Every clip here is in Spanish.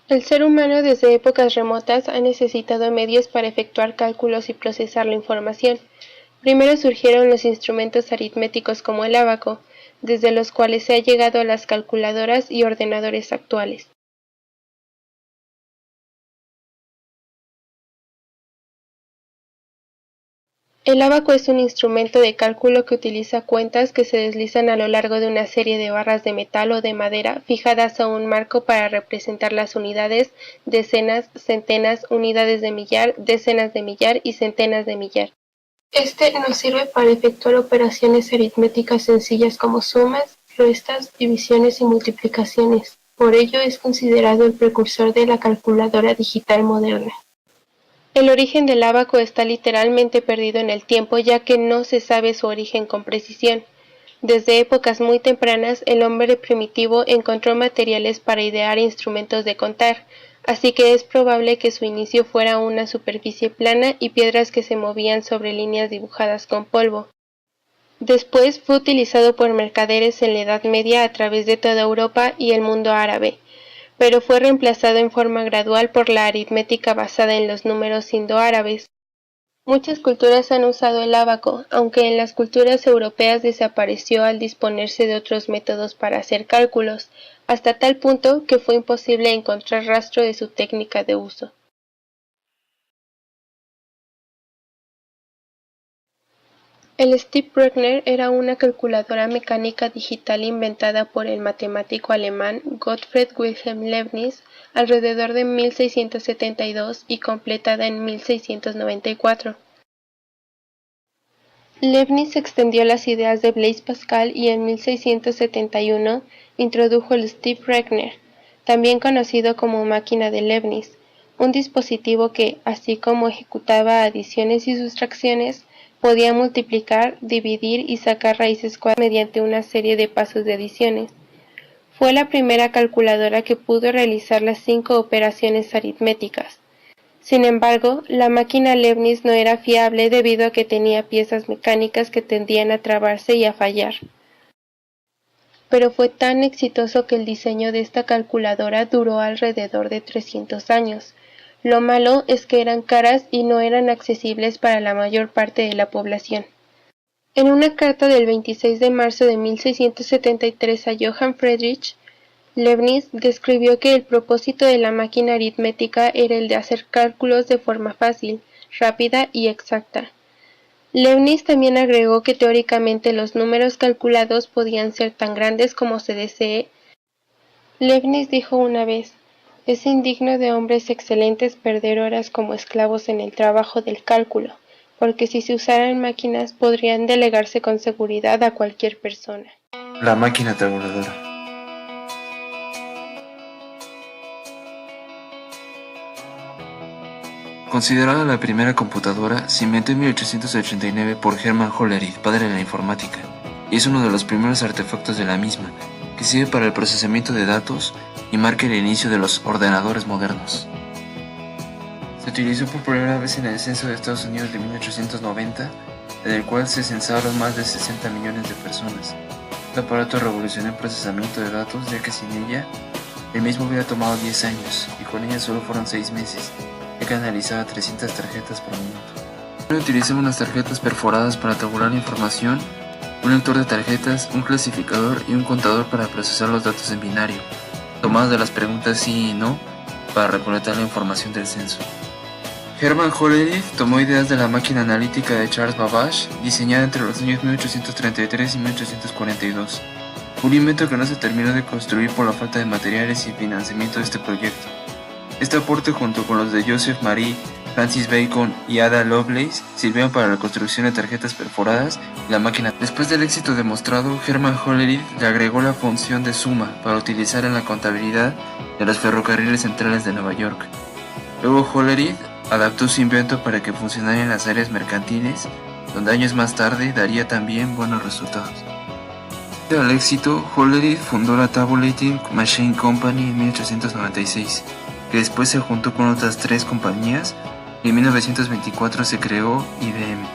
El ser humano desde épocas remotas ha necesitado medios para efectuar cálculos y procesar la información. Primero surgieron los instrumentos aritméticos como el ábaco, desde los cuales se ha llegado a las calculadoras y ordenadores actuales. El ábaco es un instrumento de cálculo que utiliza cuentas que se deslizan a lo largo de una serie de barras de metal o de madera fijadas a un marco para representar las unidades, decenas, centenas, unidades de millar, decenas de millar y centenas de millar. Este nos sirve para efectuar operaciones aritméticas sencillas como sumas, restas, divisiones y multiplicaciones. Por ello es considerado el precursor de la calculadora digital moderna. El origen del ábaco está literalmente perdido en el tiempo, ya que no se sabe su origen con precisión. Desde épocas muy tempranas, el hombre primitivo encontró materiales para idear instrumentos de contar, así que es probable que su inicio fuera una superficie plana y piedras que se movían sobre líneas dibujadas con polvo. Después fue utilizado por mercaderes en la Edad Media a través de toda Europa y el mundo árabe, pero fue reemplazado en forma gradual por la aritmética basada en los números indoárabes. Muchas culturas han usado el ábaco, aunque en las culturas europeas desapareció al disponerse de otros métodos para hacer cálculos, hasta tal punto que fue imposible encontrar rastro de su técnica de uso. El Steve Wagner era una calculadora mecánica digital inventada por el matemático alemán Gottfried Wilhelm Leibniz alrededor de 1672 y completada en 1694. Leibniz extendió las ideas de Blaise Pascal y en 1671 introdujo el Steve Wagner, también conocido como máquina de Leibniz, un dispositivo que, así como ejecutaba adiciones y sustracciones, podía multiplicar, dividir y sacar raíces cuadradas mediante una serie de pasos de adiciones. Fue la primera calculadora que pudo realizar las 5 operaciones aritméticas. Sin embargo, la máquina Leibniz no era fiable debido a que tenía piezas mecánicas que tendían a trabarse y a fallar. Pero fue tan exitoso que el diseño de esta calculadora duró alrededor de 300 años. Lo malo es que eran caras y no eran accesibles para la mayor parte de la población. En una carta del 26 de marzo de 1673 a Johann Friedrich, Leibniz describió que el propósito de la máquina aritmética era el de hacer cálculos de forma fácil, rápida y exacta. Leibniz también agregó que teóricamente los números calculados podían ser tan grandes como se desee. Leibniz dijo una vez: "Es indigno de hombres excelentes perder horas como esclavos en el trabajo del cálculo, porque si se usaran máquinas podrían delegarse con seguridad a cualquier persona". La máquina tabuladora. Considerada la primera computadora, se inventó en 1889 por Hermann Hollerith, padre de la informática, y es uno de los primeros artefactos de la misma, que sirve para el procesamiento de datos y marca el inicio de los ordenadores modernos. Se utilizó por primera vez en el censo de Estados Unidos de 1890, en el cual se censaron más de 60 millones de personas. Este aparato revolucionó el procesamiento de datos, ya que sin ella, el mismo hubiera tomado 10 años, y con ella solo fueron 6 meses, ya que analizaba 300 tarjetas por minuto. También utilizaba unas tarjetas perforadas para tabular la información, un lector de tarjetas, un clasificador y un contador para procesar los datos en binario, tomados de las preguntas sí y no, para recolectar la información del censo. Hermann Hollerith tomó ideas de la máquina analítica de Charles Babbage, diseñada entre los años 1833 y 1842, un invento que no se terminó de construir por la falta de materiales y financiamiento de este proyecto. Este aporte, junto con los de Joseph Marie, Francis Bacon y Ada Lovelace, sirvieron para la construcción de tarjetas perforadas y la máquina. Después del éxito demostrado, Hermann Hollerith le agregó la función de suma para utilizar en la contabilidad de los ferrocarriles centrales de Nueva York. Luego Hollerith adaptó su invento para que funcionara en las áreas mercantiles, donde años más tarde daría también buenos resultados. Debido al éxito, Hollerith fundó la Tabulating Machine Company en 1896, que después se juntó con otras 3 compañías y en 1924 se creó IBM.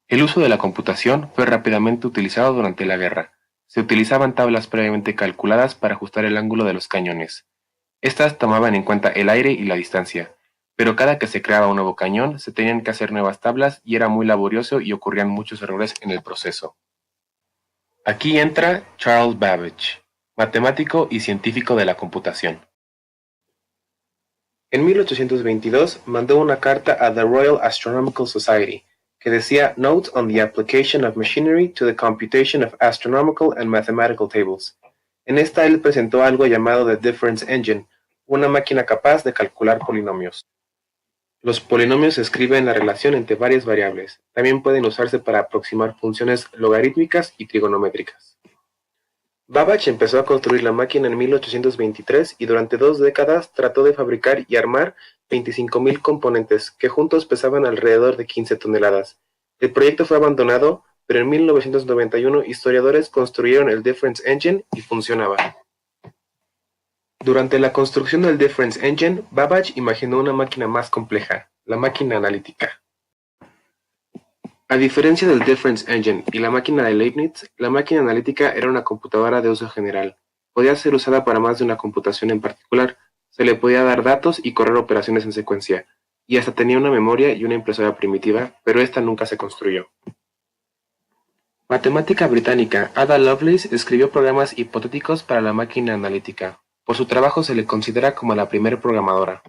El uso de la computación fue rápidamente utilizado durante la guerra. Se utilizaban tablas previamente calculadas para ajustar el ángulo de los cañones. Estas tomaban en cuenta el aire y la distancia, pero cada que se creaba un nuevo cañón se tenían que hacer nuevas tablas y era muy laborioso y ocurrían muchos errores en el proceso. Aquí entra Charles Babbage, matemático y científico de la computación. En 1822 mandó una carta a the Royal Astronomical Society que decía Notes on the application of machinery to the computation of astronomical and mathematical tables. En esta él presentó algo llamado the Difference Engine, una máquina capaz de calcular polinomios. Los polinomios se escriben la relación entre varias variables. También pueden usarse para aproximar funciones logarítmicas y trigonométricas. Babbage empezó a construir la máquina en 1823 y durante 2 décadas trató de fabricar y armar 25.000 componentes que juntos pesaban alrededor de 15 toneladas. El proyecto fue abandonado, pero en 1991 historiadores construyeron el Difference Engine y funcionaba. Durante la construcción del Difference Engine, Babbage imaginó una máquina más compleja, la máquina analítica. A diferencia del Difference Engine y la máquina de Leibniz, la máquina analítica era una computadora de uso general. Podía ser usada para más de una computación en particular, se le podía dar datos y correr operaciones en secuencia, y hasta tenía una memoria y una impresora primitiva, pero esta nunca se construyó. Matemática británica Ada Lovelace escribió programas hipotéticos para la máquina analítica. Por su trabajo se le considera como la primer programadora.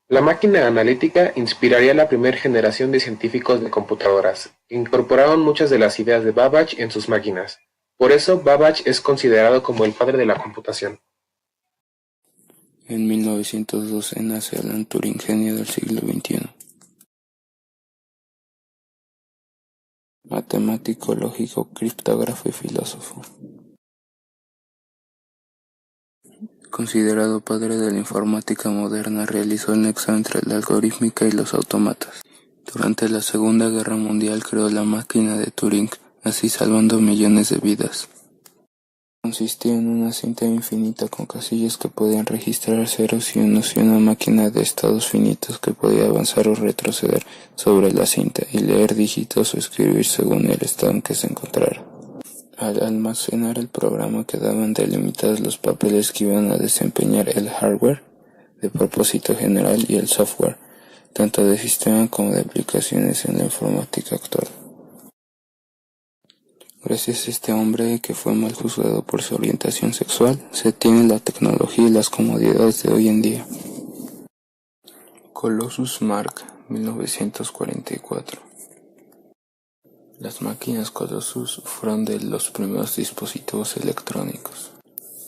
La máquina analítica inspiraría la primera generación de científicos de computadoras, que incorporaron muchas de las ideas de Babbage en sus máquinas. Por eso, Babbage es considerado como el padre de la computación. En 1912 nace Alan Turing, genio del siglo XXI. Matemático, lógico, criptógrafo y filósofo. Considerado padre de la informática moderna, realizó el nexo entre la algorítmica y los autómatas. Durante la Segunda Guerra Mundial creó la máquina de Turing, así salvando millones de vidas. Consistía en una cinta infinita con casillas que podían registrar ceros y unos y una máquina de estados finitos que podía avanzar o retroceder sobre la cinta y leer dígitos o escribir según el estado en que se encontrara. Al almacenar el programa quedaban delimitados los papeles que iban a desempeñar el hardware de propósito general y el software, tanto de sistema como de aplicaciones en la informática actual. Gracias a este hombre, que fue mal juzgado por su orientación sexual, se tiene la tecnología y las comodidades de hoy en día. Colossus Mark, 1944. Las máquinas Colossus fueron de los primeros dispositivos electrónicos,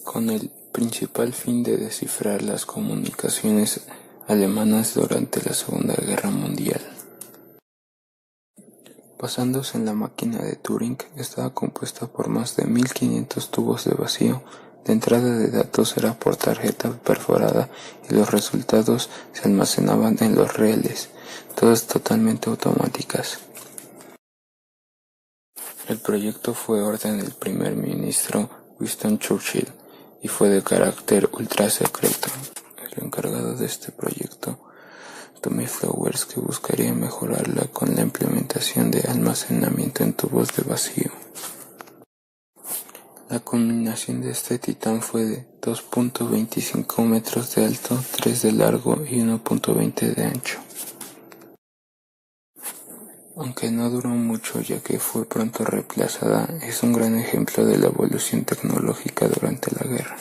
con el principal fin de descifrar las comunicaciones alemanas durante la Segunda Guerra Mundial. Basándose en la máquina de Turing, estaba compuesta por más de 1500 tubos de vacío. La entrada de datos era por tarjeta perforada y los resultados se almacenaban en los rieles, todas totalmente automáticas. El proyecto fue orden del primer ministro Winston Churchill y fue de carácter ultra secreto. El encargado de este proyecto, Tommy Flowers, que buscaría mejorarla con la implementación de almacenamiento en tubos de vacío. La culminación de este titán fue de 2.25 metros de alto, 3 de largo y 1.20 de ancho. Aunque no duró mucho ya que fue pronto reemplazada, es un gran ejemplo de la evolución tecnológica durante la guerra.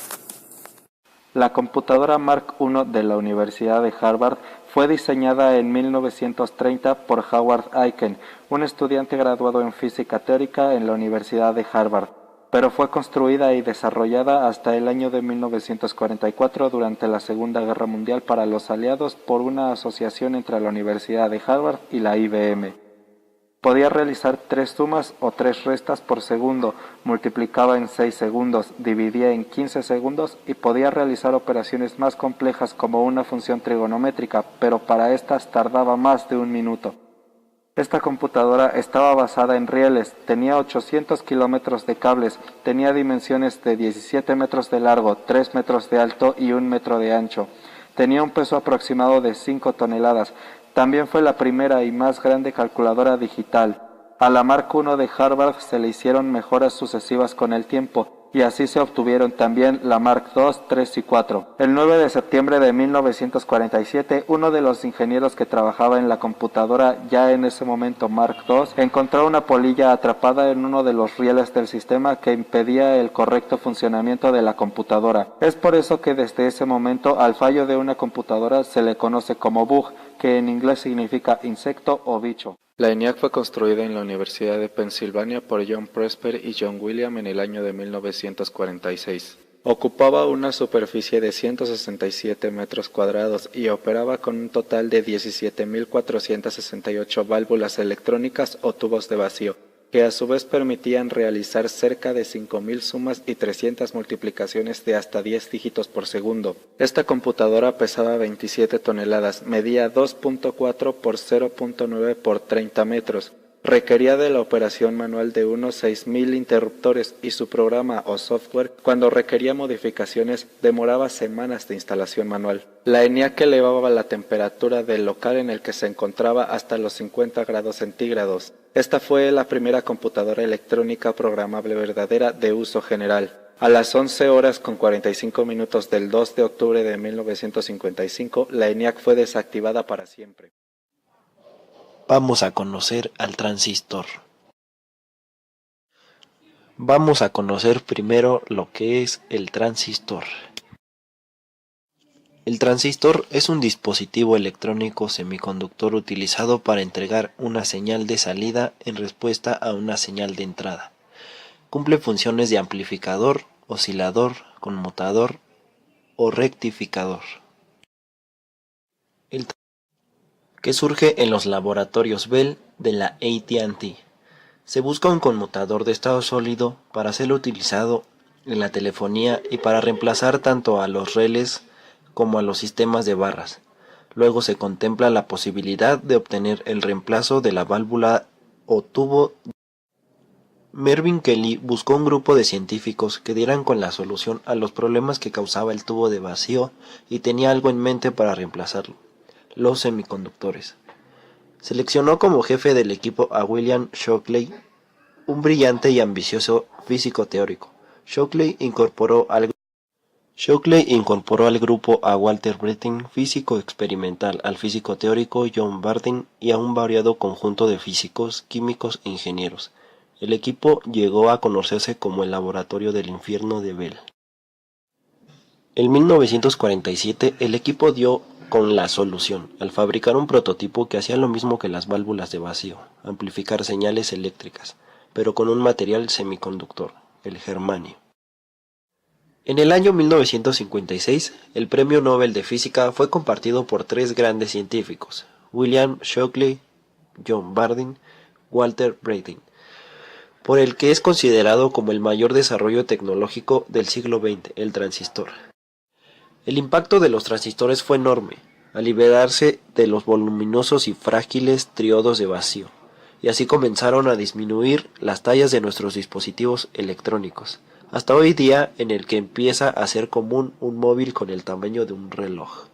La computadora Mark I de la Universidad de Harvard fue diseñada en 1930 por Howard Aiken, un estudiante graduado en física teórica en la Universidad de Harvard, pero fue construida y desarrollada hasta el año de 1944 durante la Segunda Guerra Mundial para los aliados por una asociación entre la Universidad de Harvard y la IBM. Podía realizar 3 sumas o 3 restas por segundo, multiplicaba en 6 segundos, dividía en 15 segundos y podía realizar operaciones más complejas como una función trigonométrica, pero para estas tardaba más de 1 minuto. Esta computadora estaba basada en rieles, tenía 800 kilómetros de cables, tenía dimensiones de 17 metros de largo, 3 metros de alto y 1 metro de ancho. Tenía un peso aproximado de 5 toneladas, También fue la primera y más grande calculadora digital. A la Mark I de Harvard se le hicieron mejoras sucesivas con el tiempo, y así se obtuvieron también la Mark II, III y IV. El 9 de septiembre de 1947, uno de los ingenieros que trabajaba en la computadora, ya en ese momento Mark II, encontró una polilla atrapada en uno de los rieles del sistema que impedía el correcto funcionamiento de la computadora. Es por eso que desde ese momento al fallo de una computadora se le conoce como bug, que en inglés significa insecto o bicho. La ENIAC fue construida en la Universidad de Pensilvania por John Presper y John William en el año de 1946. Ocupaba una superficie de 167 metros cuadrados y operaba con un total de 17.468 válvulas electrónicas o tubos de vacío, que a su vez permitían realizar cerca de 5.000 sumas y 300 multiplicaciones de hasta 10 dígitos por segundo. Esta computadora pesaba 27 toneladas, medía 2.4 por 0.9 por 30 metros, requería de la operación manual de unos 6.000 interruptores y su programa o software, cuando requería modificaciones, demoraba semanas de instalación manual. La ENIAC elevaba la temperatura del local en el que se encontraba hasta los 50 grados centígrados. Esta fue la primera computadora electrónica programable verdadera de uso general. A las 11 horas con 45 minutos del 2 de octubre de 1955, la ENIAC fue desactivada para siempre. Vamos a conocer al transistor. Vamos a conocer primero lo que es el transistor. El transistor es un dispositivo electrónico semiconductor utilizado para entregar una señal de salida en respuesta a una señal de entrada. Cumple funciones de amplificador, oscilador, conmutador o rectificador. Que surge en los laboratorios Bell de la AT&T. Se busca un conmutador de estado sólido para ser utilizado en la telefonía y para reemplazar tanto a los relés como a los sistemas de barras. Luego se contempla la posibilidad de obtener el reemplazo de la válvula o tubo. Mervyn Kelly buscó un grupo de científicos que dieran con la solución a los problemas que causaba el tubo de vacío y tenía algo en mente para reemplazarlo: los semiconductores. Seleccionó como jefe del equipo a William Shockley, un brillante y ambicioso físico teórico. Shockley incorporó al grupo a Walter Brattain, físico experimental, al físico teórico John Bardeen y a un variado conjunto de físicos, químicos e ingenieros. El equipo llegó a conocerse como el Laboratorio del Infierno de Bell. En 1947 el equipo dio con la solución, al fabricar un prototipo que hacía lo mismo que las válvulas de vacío: amplificar señales eléctricas, pero con un material semiconductor, el germanio. En el año 1956, el Premio Nobel de Física fue compartido por tres grandes científicos: William Shockley, John Bardeen, Walter Brattain, por el que es considerado como el mayor desarrollo tecnológico del siglo XX, el transistor. El impacto de los transistores fue enorme, al liberarse de los voluminosos y frágiles triodos de vacío, y así comenzaron a disminuir las tallas de nuestros dispositivos electrónicos, hasta hoy día en el que empieza a ser común un móvil con el tamaño de un reloj.